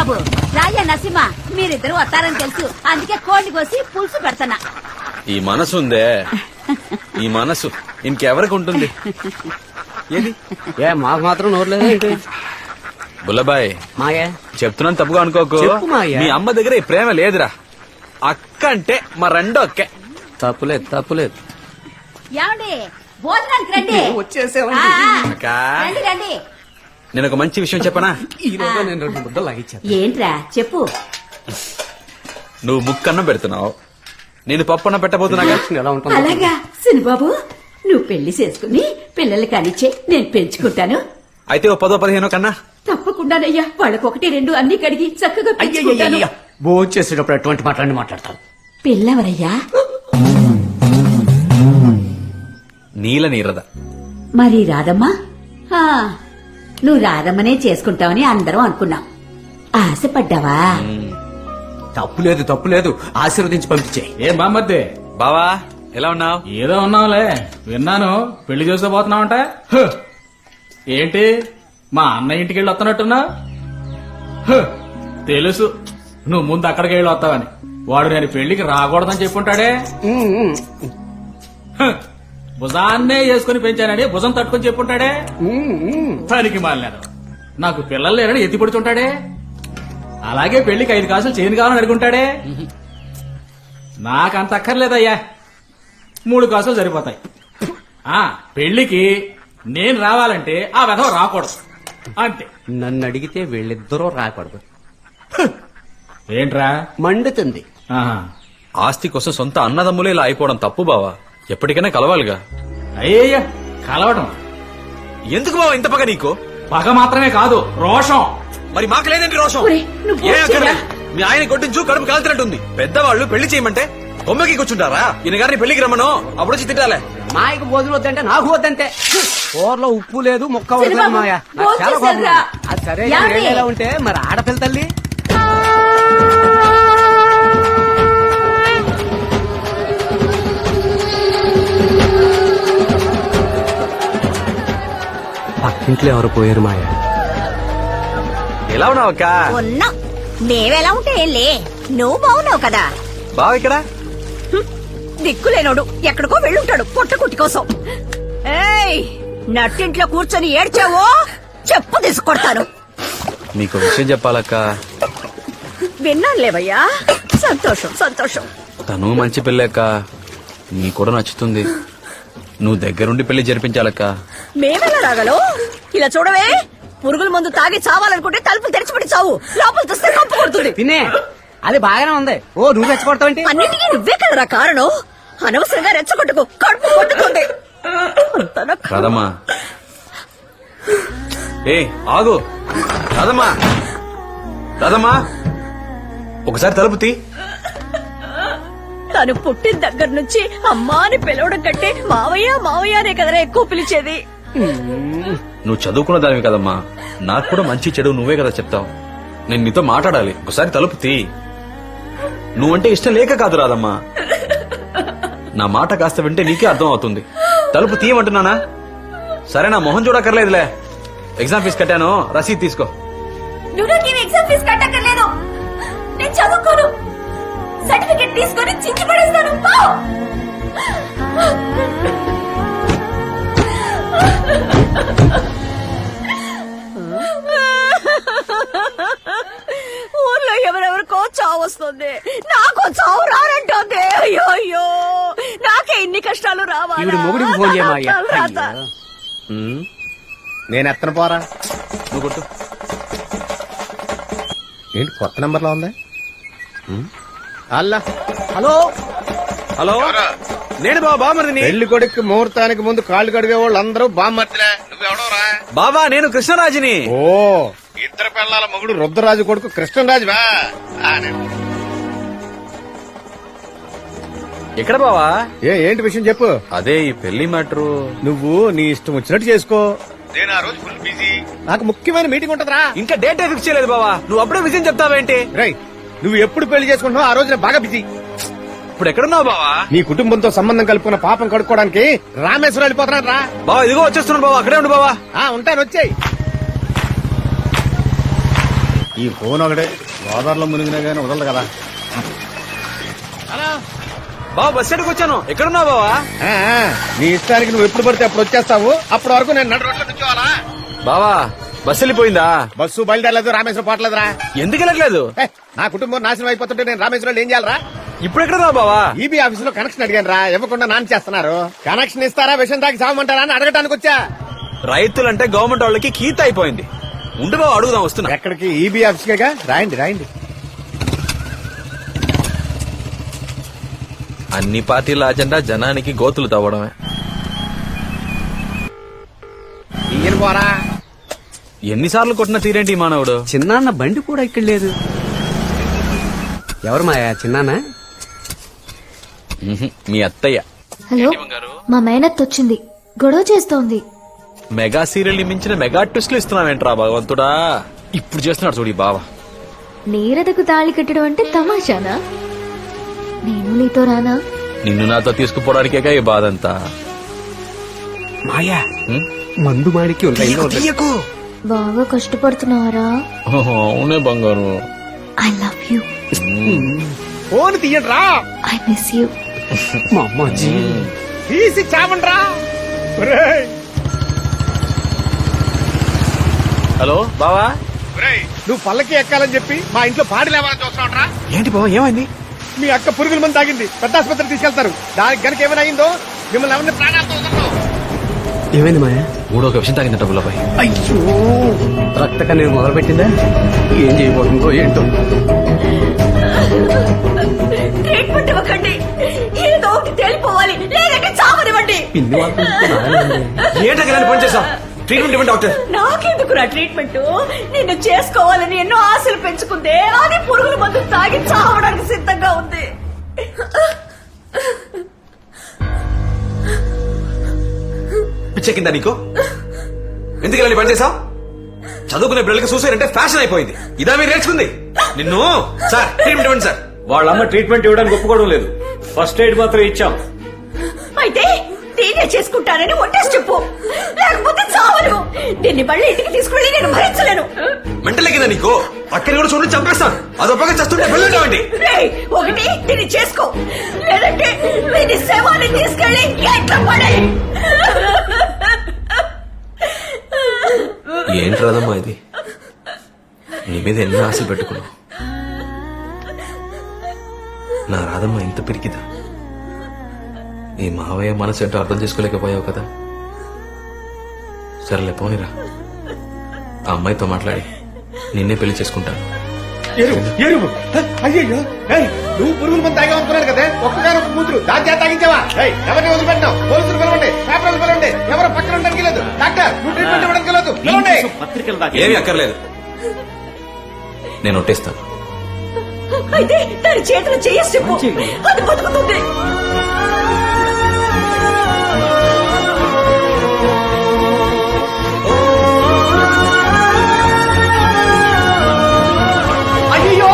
చిన్నబాబు, రాజా నరసింహ మీరిద్దరు వస్తారని తెలుసు, అందుకే కోడిని కోసి పులుసు పెడతానా. ఈ మనసు ఉందే, ఈ మనసు ఇంకెవరికి ఉంటుంది? ఏది మాకు మాత్రం నోర్లేదు. బుల్లబాయ్ మాయా చెప్తున్నాను, తప్పుగా అనుకోకు. చెప్పు మాయా. మీ అమ్మ దగ్గర ఈ ప్రేమ లేదురా. అక్క అంటే మా రెండో అక్కే. తప్పులేదు తప్పులేదు. ఏమండి భోజనానికి రండి. వచ్చేసేవండి. అక్క, రండి రండి. నేను ఒక మంచి విషయం చెప్పనా? ఈలోగా నేను 2 ముద్దలు లాగిచ్చాను. ఏంట్రా చెప్పు. నువ్వు ముక్కన్నం పెడుతున్నావు, నేను పప్పన్నం పెట్టబోతున్నాగా. ఎలా ఉంటుంది? అలాగా చిన్నబాబు, నువ్వు పెళ్లి చేసుకుని పిల్లలు కానిచ్చే, నేను పెంచుకుంటాను. అయితే ఓ 10-15 కన్నా. తప్పకుండానయ్యా, వాళ్ళకి 1-2 అన్ని కడిగి చక్కగా పెంచుకుంటాను. భోజనం చేసేటప్పుడు ఎటువంటి మాట్లాడతాను. పిల్లవరయ్యా? నీల నీరద. మరి రాదమ్మా? ఆ, నువ్వు రాదమ్మనే చేసుకుంటావని అందరం అనుకున్నాం. ఆశపడ్డావా? తప్పులేదు తప్పులేదు, ఆశీర్వదించి పంపించే. ఏం బామ్మద్దే బావా ఎలా ఉన్నావు? ఏదో ఉన్నావులే, విన్నాను పెళ్లి చేసుకోబోతున్నావంట. ఏంటి మా అన్న ఇంటికి వెళ్ళి వస్తున్నట్టున్నా? తెలుసు నువ్వు ముందు అక్కడికి వెళ్ళి వస్తావని. వాడు నేను పెళ్లికి రాకూడదని చెప్పుంటాడే. భుజాన్నే వేసుకుని పెంచానని భుజం తట్టుకుని చెప్పుంటాడే. పనికి మాలినాడు, నాకు పిల్లలు లేరని ఎత్తి పడుతుంటాడే. అలాగే పెళ్లికి 5 కాసులు చేయను కావాలని అడుగుంటాడే. నాకంత అక్కర్లేదయ్యా, 3 కాసులు సరిపోతాయి. పెళ్లికి నేను రావాలంటే ఆ వెధవ రాకూడదు అంతే. నన్ను అడిగితే వీళ్ళిద్దరూ రాకూడదు. ఏంట్రా మండుతుంది. ఆహా. ఆస్తి కోసం సొంత అన్నదమ్ములే ఇలా అయిపోవడం తప్పు బావా. ఎప్పటికైనా కలవాలిగా. అయ్యయ్య కలవటం ఎందుకు బావా ఇంత పగ నీకు? పగ మాత్రమే కాదు, రోషం. మరి మాకు లేదండి రోషం. ఒరేయ్, నువ్వు ఏ అక్కర్లే. చేయరా? మీ ఆయన కొట్టించు, కడుపు కాల్చినట్టుంది. పెద్దవాళ్ళు పెళ్లి చేయమంటే కొమ్మకి కూర్చుంటారా? ఈయన గారిని పెళ్లికి రమ్మను, అప్పుడు వచ్చి తిట్టాలే. మాయకు భోజనం వద్దంటే నాకు వద్దంతే. కూరలో ఉప్పు లేదు, ముక్క వద్దు చిన్నబాబు, మాయా. భోజనం చాలా కోపం. చేశారా? అది సరే, ఏమండి? ఎలా ఉంటే మరి ఆడపిల్ల తల్లి. పక్కింట్లో ఎవరు పోయారు మాయా? ఎలా ఉన్నావు అక్క? ఉన్నా. మేవెలా ఉంటే లే, నువ్వు బాగున్నావు కదా. బావ ఇక్కడ దిక్కులేనోడు ఎక్కడికో వెళ్ళుంటాడు పొట్టకుట్టి కోసం. ఏయ్, నట్టింట్లో కూర్చొని ఏడ్చావో చెప్పు తీసుకొడతాను. నీకు విషయం చెప్పాలక్క. విన్నానులేవయ్యా, సంతోషం సంతోషం. తను మంచి పెళ్ళక్క, నీ కూడా నచ్చుతుంది. నువ్వు దగ్గరుండి పెళ్లి జరిపించాలక్క. మేమెలా రాగలం? ఇలా చూడవే, పురుగుల మందు తాగి చావాలనుకుంటే తలుపులు తెరిచిపెట్టి చావు, లోపల చూస్తే కంపు కొడుతుంది. తినే అది బాగానే ఉంది. ఓ నువ్వు రెచ్చగొడతావంటే? అన్నిటికీ నువ్వే కదరా కారణం. అనవసరంగా రెచ్చగొట్టుకో, కడుపు కొట్టుకుంది. రాదమ్మా, ఏ ఆగు. రాదమ్మా, రాదమ్మా, ఒకసారి తలుపు తీ. తను పుట్టిన దగ్గర నుంచి అమ్మా అని పిలవడం కంటే మావయ్య మావయ్య అనే కదరా ఎక్కువ పిలిచేది. నువ్వు చదువుకున్న దానివి కదమ్మా, నాకు కూడా మంచి చెడు నువ్వే కదా చెప్తావు. నేను నీతో మాట్లాడాలి, ఒకసారి తలుపు తీ. నువ్వంటే ఇష్టం లేక కాదు రాదమ్మా, నా మాట కాస్త వింటే నీకే అర్థం అవుతుంది. తలుపు తీయమంటున్నానా? సరే, నా మొహం చూడక్కర్లేదులే. ఎగ్జామ్ ఫీజు కట్టాను, రసీదు తీసుకో. నువ్వు నాకేం ఎగ్జామ్ ఫీజు కట్టక్కర్లేదు, నేను చదువుకోను. సర్టిఫికెట్ తీసుకొని చించి పడేస్తాను. ఊర్లో ఎవరెవరికో చావు వస్తుంది, నాకు చావు రానంటుంది. అయ్యో అయ్యో, నాకే ఇన్ని కష్టాలు రావాలి. ఈవిడ మొగుడికి ఫోన్ చేయమాయ్యా. నేను ఎత్తన పోరా. నువ్వు కొట్టు. ఏంటి కొత్త నంబర్లో ఉంది? అల్లా, హలో హలో, నేను బామర్దిని. పెళ్లి కొడుకు ముహూర్తానికి ముందు కాళ్ళు కడిగే వాళ్ళు అందరూ బామ్మర్దిలే. నువ్వెవడోరా? బాబా, నేను కృష్ణరాజుని. ఓ, 2 పిల్లల మొగుడు రుద్రరాజు కొడుకు కృష్ణరాజువా? ఎక్కడ బావా? ఏంటి విషయం చెప్పు. అదే ఈ పెళ్లి మ్యాటరు. నువ్వు నీ ఇష్టం వచ్చినట్టు చేసుకో. నేను ఆ రోజు ఫుల్ బిజీ, నాకు ముఖ్యమైన మీటింగ్ ఉంటదిరా. ఇంకా డేట్ ఫిక్స్ చేయలేదు బావా, నువ్వు అప్పుడే విషయం చెప్తావేంటి? రై, నువ్వు ఎప్పుడు పెళ్లి చేసుకుంటున్నావు ఆ రోజు నేను బాగా బిజీ. ఇప్పుడు ఎక్కడున్నావు బావా? నీ కుటుంబంతో సంబంధం కలుపుకున్న పాపం కడుక్కోవడానికి రామేశ్వరం వెళ్ళిపోతున్నాను రా. బావా, ఇదిగో వచ్చేస్తున్నాను బావా, అక్కడే ఉండు బావా. ఉంటాను, వచ్చాయి. ఈ ఫోన్ ఒకటే గోదావరిలో మునిగినా గానీ వదలదు కదా. బావ బస్ స్టాండ్కి వచ్చాను. ఎక్కడున్నావు బావా? ఆ, నీ ఇష్టానికి నువ్వు ఎప్పుడు పడితే అప్పుడు వచ్చేస్తావు. అప్పటి వరకు నేను నడు రోడ్లో కూర్చోవాలా? బావా బస్ వెళ్ళిపోయిందా? బస్సు బయలుదేరలేదు, రామేశ్వరం పోవట్లేదురా. ఎందుకు వెళ్ళట్లేదు? ఏ, నా కుటుంబం నాశనం అయిపోతుంటే నేను రామేశ్వరంలో ఏం చేయాలరా? ఇప్పుడు ఎక్కడున్నావు బావా? ఈబీ ఆఫీస్ లో కనెక్షన్ అడిగాను రా, ఇవ్వకుండా నాన్న చేస్తున్నారు. కనెక్షన్ ఇస్తారా విషయం తాకి సాగమంటారా అని అడగటానికి వచ్చా. రైతులంటే గవర్నమెంట్ వాళ్ళకి కీత అయిపోయింది. ఉండు బావ అడుగుదాం, వస్తున్నా. ఎక్కడికి? ఈబీ ఆఫీస్ కేగా. రాయండి రాయండి. అన్ని పార్టీల అజెండా జనానికి గోతులు తవ్వడమే. ఈయన పోరా. ఎన్నిసార్లు కొట్టిన తీరేంటి ఈ మానవుడు? చిన్నాన్న బండి కూడా ఇక్కడ లేదు. ఎవరు మాయా చిన్నాన్న? మీ అత్తయ్య. హలో, మా మేనత్ వచ్చింది, గొడవ చేస్తోంది. మెగా సీరియల్ ని మించిన మెగా ట్విస్ట్లు ఇస్తున్నావేంట్రా భగవంతుడా. ఇప్పుడు చేస్తున్నాడు చూడు ఈ బావ. నీరదకు తాళి కట్టడం అంటే తమాషానా? నేను నీతో రానా? నిన్ను నాతో తీసుకుపోవడానికేగా ఈ బాధ అంతా. మాయా హ్మ్? మందు మాడికి ఉంటాయి. బాగా కష్టపడుతున్నారా? అవునే బంగారు. I love you. ఫోన్ తీయండి రా. I miss you. మా అమ్మాజీ తీసి చావండి రా. హలో బావా. నువ్వు పల్లకి ఎక్కాలని చెప్పి మా ఇంట్లో పాడి లేవాలని చూస్తున్నావు రా. ఏంటి బావా ఏమైంది? మీ అక్క పురుగుల మంది తాగింది, పెద్ద ఆసుపత్రికి తీసుకెళ్తారు. దానికి గనక ఏమైనా అయిందో మిమ్మల్ని ఎవరిని ప్రాణాలతో వదలరు. ఏమైంది మాయా? మూడో ఒక విషయం తాగిందట బుల్లబాయ్. అయ్యో, రక్త కన్నీరు మొదలు పెట్టిందా? ఏం చేయబోతుందో ఏంటో. ట్రీట్మెంట్ ఇవ్వకండి, ఏదో ఒకటి తేలిపోవాలి, లేదంటే చావనివ్వండి. పిన్ని వాళ్ళు ఏంటో పని చేసావు? ట్రీట్మెంట్ ఇవ్వండి డాక్టర్. నాకెందుకురా ట్రీట్మెంట్? నిన్ను చేసుకోవాలని ఎన్నో ఆశలు పెంచుకుందే, అది పురుగుల మందు తాగి చావడానికి సిద్ధంగా ఉంది. పిచ్చెక్కిందా నీకు? ఎందుకు ఇలా పని చేసావు? చదువుకునే బిడ్డలకి సూసైడ్ అంటే ఫ్యాషన్ అయిపోయింది. ఇదా మీరు నేర్చుకుంది? నిన్ను సార్ ట్రీట్మెంట్ ఇవ్వండి సార్. వాళ్ళమ్మ ట్రీట్మెంట్ ఇవ్వడానికి ఒప్పుకోవడం లేదు. ఫస్ట్ ఎయిడ్ మాత్రం ఇచ్చాం. అయితే నేనే చేసుకుంటానని ఒట్టేసి చెప్పు, లేకపోతే చావను. దీన్ని మళ్ళీ ఇంటికి తీసుకువెళ్ళి నేను భరించలేను. మెంటల్ ఎక్కిందా నీకు? అక్కని కూడా చూడండి చంపేస్తాను. అదొప్పగా చేస్తుంటే వెళ్ళండి. రేయ్, ఒకటి దీన్ని చేసుకో, లేదంటే వీడి శవాన్ని తీసుకెళ్ళి ఎట్లా పడాలి. ఏంటి రాదమ్మా ఇది? నీ మీద ఎన్నో ఆశలు పెట్టుకున్నావు. నా రాదమ్మా ఇంత పెరిగిదా? ఈ మావయ్య మనసు ఏంటో అర్థం చేసుకోలేకపోయావు కదా. సరేలే పోనీరా, ఆ అమ్మాయితో మాట్లాడి నిన్నే పెళ్లి చేసుకుంటాను. ఎరువు అయ్యో, నువ్వు పురుగుల మంది తాగామనుకున్నాను కదా. ఒక్కగారు ఒక కూతురు దాని చేత తాగించావా? ఎవరిని వదిలిపెట్టినావు? పోలీసులు పిలవండి, పేపర్లు పిలవండి. ఎవరు పక్కన ఉండడానికి లేదు. డాక్టర్ నువ్వు ట్రీట్మెంట్ ఇవ్వడానికి లేదు. పిలవండి. పత్రికలు దాకా ఏమీ అక్కర్లేదు, నేను ఒట్టేస్తాను. అయితే దాని చేతులు చేసి చెప్పు, అది బతుకుతుంది. అయ్యో,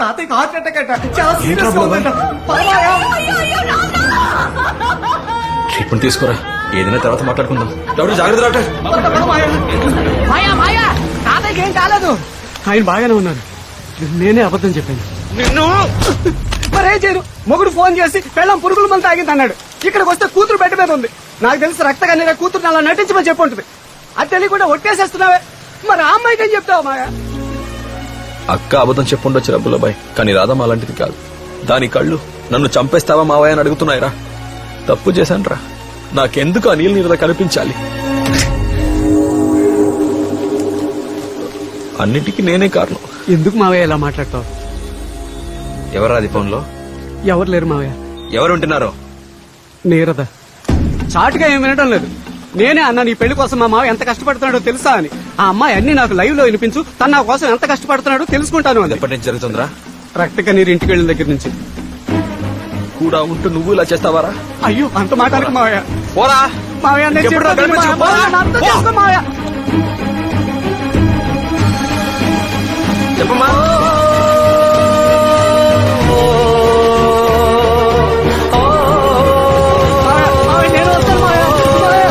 తాతయ్యకి హార్ట్ అటాక్ అట. చాలా సీరియస్ గా ఉందంట. ట్రీట్మెంట్ తీసుకోరా, ఏదైనా తర్వాత మాట్లాడుకుందాం. డాక్టర్ జాగ్రత్త డాక్టర్. మాయా మాయా, తాతయ్యకి ఏం కాలేదు. ఆయన బాగానే ఉన్నారు. నేనే అబద్ధం చెప్పాను. నిన్ను మరేం చేయరు. మొగుడు ఫోన్ చేసి పెళ్ళం పురుగుల మంది తాగింది అన్నాడు. ఇక్కడికి వస్తే కూతురు బెడ్ మీద ఉంది. నాకు తెలిసి రక్త కన్నీర కూతురు అలా నటించమని చెప్పి ఉంటుంది. అది తెలియకుండా ఒట్టేసేస్తున్నావే. మరి ఆ అమ్మాయికి ఏం చెప్తావు మాయా? అక్క అబద్ధం చెప్పుండొచ్చు రబ్బులబాయ్, కానీ రాధమ్మ అలాంటిది కాదు. దాని కళ్ళు నన్ను చంపేస్తావా మావయ్య అని అడుగుతున్నాయిరా. తప్పు చేశానురా, నాకెందుకు ఆ నీళ్ళ కనిపించాలి? అన్నిటికీ నేనే కారణం. ఎందుకు మావయ్య ఇలా మాట్లాడతావు? ఎవరాది ఫోన్లో? ఎవరు లేరు మావయ్య. ఎవరు ఉంటున్నారో? నీరద చాటుగా ఏం వినడం లేదు. నేనే అన్నా నీ పెళ్లి కోసం మా మావ ఎంత కష్టపడుతున్నాడో తెలుసా అని. ఆ అమ్మాయి అన్ని నాకు లైవ్ లో వినిపించు, తన నా కోసం ఎంత కష్టపడుతున్నాడో తెలుసుకుంటాను అని. ఎప్పటి నుంచి జరుగుతుందిరా? రక్త కన్నీరు ఇంటికి వెళ్ళిన దగ్గర నుంచి. కూడా ఉంటూ నువ్వు ఇలా చేస్తావారా? అయ్యో, అంత మాట్లాడకు మావయ్య. పోరా మావయ్య, నేను ఇంకెప్పుడు చెప్పేది కనిపించు, మావయ్య. పోరా. నన్ను అర్థం చేసుకో మావయ్య. చెప్పమ్మా. మావయ్య, నేను వస్తాను మావయ్య. మావయ్య.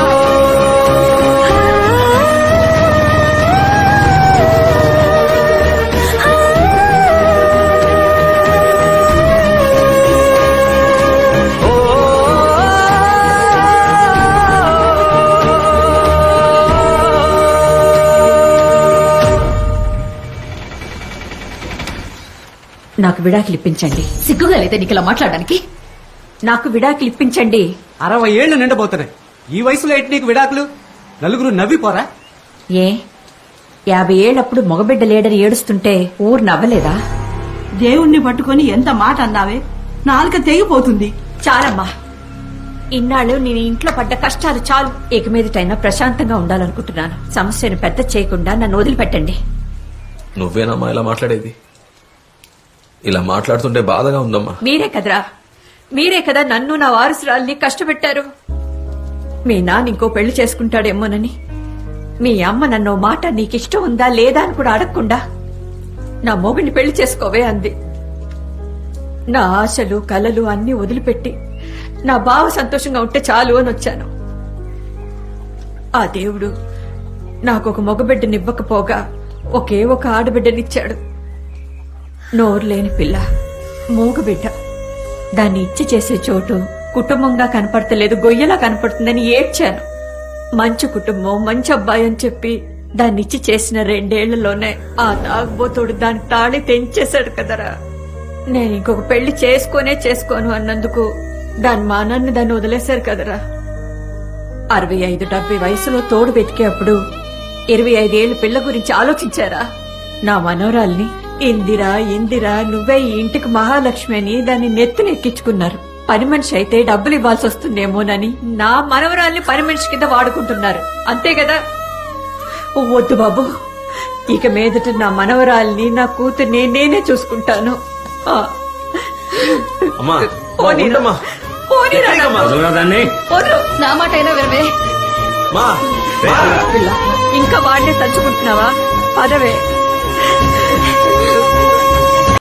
నాకు విడాకులు ఇప్పించండి. సిగ్గుగా లేదా నీకు ఇలా మాట్లాడడానికి? నాకు విడాకులు ఇప్పించండి. 60 ఏళ్లు నిండబోతున్నాయి. ఈ వయసులో ఏంటి నీకు విడాకులు? నలుగురు నవ్విపోరా? ఏ 50 ఏళ్ళప్పుడు మగబిడ్డ లేడని ఏడుస్తుంటే ఊరు నవ్వలేదా? దేవుణ్ణి పట్టుకొని ఎంత మాట అన్నావే, నాలుక తెగిపోతుంది. చాలమ్మా, ఇన్నాళ్ళు నేను ఇంట్లో పడ్డ కష్టాలు చాలు. ఇక మీదటైనా ప్రశాంతంగా ఉండాలనుకుంటున్నాను. సమస్యను పెద్ద చేయకుండా నన్ను వదిలిపెట్టండి. నువ్వేనమ్మా ఇలా మాట్లాడేది? ఇలా మాట్లాడుతుంటే బాధగా ఉందమ్మా. మీరే కదా నన్ను నా వారసురాల్ని కష్టపెట్టారు. మీ నాన్న ఇంకో పెళ్లి చేసుకుంటాడేమోనని, మీ అమ్మ నన్ను మాట నీకిష్టం ఉందా లేదా అని కూడా అడగకుండా నా మొగుడిని పెళ్లి చేసుకోవే అంది. నా ఆశలు కలలు అన్ని వదిలిపెట్టి నా బావ సంతోషంగా ఉంటే చాలు అని వచ్చాను. ఆ దేవుడు నాకు ఒక మగబిడ్డనివ్వకపోగా ఒకే ఒక ఆడబిడ్డనిచ్చాడు. నోరు లేని పిల్ల, మూగబిడ్డ. దాన్ని ఇచ్చి చేసే చోటు కుటుంబంగా కనపడతలేదు, గొయ్యలా కనపడుతుందని ఏడ్చాను. మంచి కుటుంబం, మంచి అబ్బాయి అని చెప్పి దాన్ని ఇచ్చి చేసిన 2 ఏళ్లలోనే ఆ తాగుబోతోడు దాని తాళి తెంచేశాడు కదరా. నేను ఇంకొక పెళ్లి చేసుకోను అన్నందుకు దాని మానాన్ని దాన్ని వదిలేశారు కదరా. 65-70 వయసులో తోడు వెతికేప్పుడు 25 ఏళ్ల పిల్ల గురించి ఆలోచించారా? నా మనవరాల్ని ఇందిరా నువ్వే ఈ ఇంటికి మహాలక్ష్మి అని దాన్ని నెత్తినెక్కించుకున్నారు. పని మనిషి అయితే డబ్బులు ఇవ్వాల్సి వస్తుందేమోనని నా మనవరాల్ని పని మనిషి కింద వాడుకుంటున్నారు. అంతే కదా? వద్దు బాబు, ఇక మీదట నా మనవరాల్ని, నా కూతుర్ని నేనే చూసుకుంటాను. అమ్మా పోనీరా. ఉండమ్మా. పోనీరా ఎక్కడికమ్మా? నన్ను. వదలరా దాన్ని. వదలు. నా మాట అయినా వినవే. మా పిల్ల, ఇంకా వాడినే తలుచుకుంటున్నావా? పదవే.